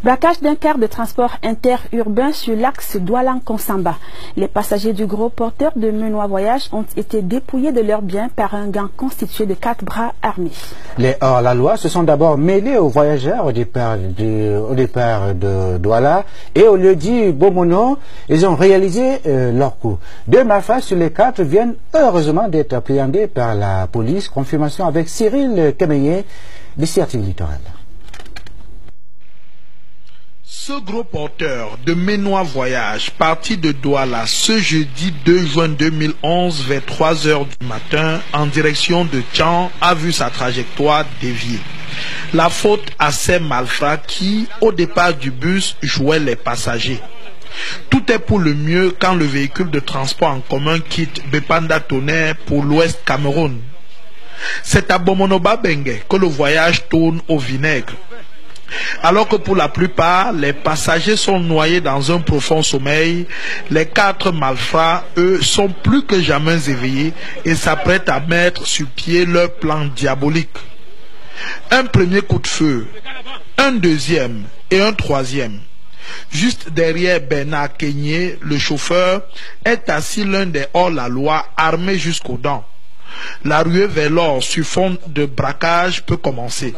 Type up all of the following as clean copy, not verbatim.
Braquage d'un car de transport interurbain sur l'axe Douala-Konsamba. Les passagers du gros porteur de Menois Voyage ont été dépouillés de leurs biens par un gang constitué de 4 bras armés. Les hors-la-loi se sont d'abord mêlés aux voyageurs au départ de Douala et au lieu-dit Bomono, ils ont réalisé leur coup. 2 malfrats sur les 4 viennent heureusement d'être appréhendés par la police. Confirmation avec Cyril Kemeye de CRTV Littoral. Ce gros porteur de Menois Voyage, parti de Douala ce jeudi 2 juin 2011 vers 3 h du matin en direction de Tchan, a vu sa trajectoire dévier. La faute à ces malfrats qui, au départ du bus, jouaient les passagers. Tout est pour le mieux quand le véhicule de transport en commun quitte Bepanda Tonnerre pour l'Ouest Cameroun. C'est à Bomonoba Bengue que le voyage tourne au vinaigre. Alors que pour la plupart, les passagers sont noyés dans un profond sommeil, les 4 malfrats, eux, sont plus que jamais éveillés et s'apprêtent à mettre sur pied leur plan diabolique. Un premier coup de feu, un deuxième et un troisième. Juste derrière Bernard Kenyé, le chauffeur, est assis l'un des hors-la-loi armé jusqu'aux dents. La ruée vers l'or sur fond de braquage peut commencer.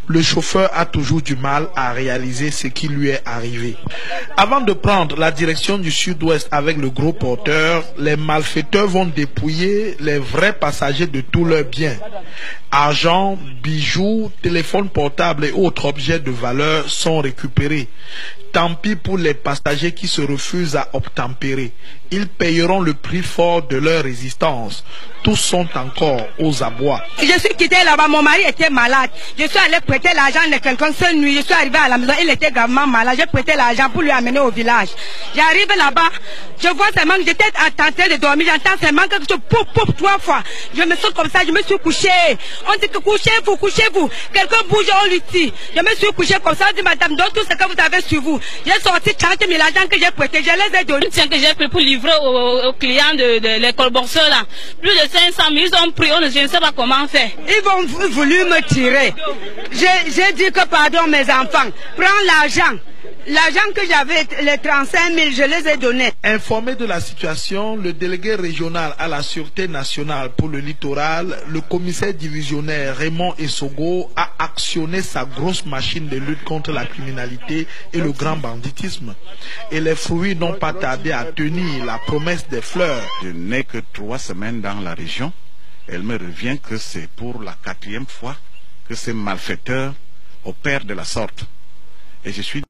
Le chauffeur a toujours du mal à réaliser ce qui lui est arrivé. Avant de prendre la direction du sud-ouest avec le gros porteur, les malfaiteurs vont dépouiller les vrais passagers de tous leurs biens. Argent, bijoux, téléphones portables et autres objets de valeur sont récupérés. Tant pis pour les passagers qui se refusent à obtempérer. Ils payeront le prix fort de leur résistance. Tous sont encore aux abois. Je suis quitté là-bas, mon mari était malade. Je suis allé prêter l'argent de quelqu'un cette nuit. Je suis arrivé à la maison, il était gravement malade. J'ai prêté l'argent pour lui amener au village. J'arrive là-bas, je vois seulement que j'étais en train de dormir. J'entends seulement que je pouf 3 fois. Je me sens comme ça, je me suis couché. On dit que couchez-vous, couchez-vous. Quelqu'un bouge, on lui tire. Je me suis couché comme ça, on dit madame, donne tout ce que vous avez sur vous. J'ai sorti 30 000 l'argent que j'ai prêté, je les ai donnés. Tiens que j'ai pris pour livrer aux clients de l'école boxeur là. Plus de 500 000, ils ont pris, je ne sais pas comment faire. Ils ont voulu me tirer. J'ai dit que pardon mes enfants, prends l'argent. L'argent que j'avais, les 35 000, je les ai donnés. Informé de la situation, le délégué régional à la Sûreté nationale pour le littoral, le commissaire divisionnaire Raymond Essogo, a actionné sa grosse machine de lutte contre la criminalité et le grand banditisme. Et les fruits n'ont pas tardé à tenir la promesse des fleurs. Je n'ai que 3 semaines dans la région. Elle me revient que c'est pour la 4e fois que ces malfaiteurs opèrent de la sorte. Et je suis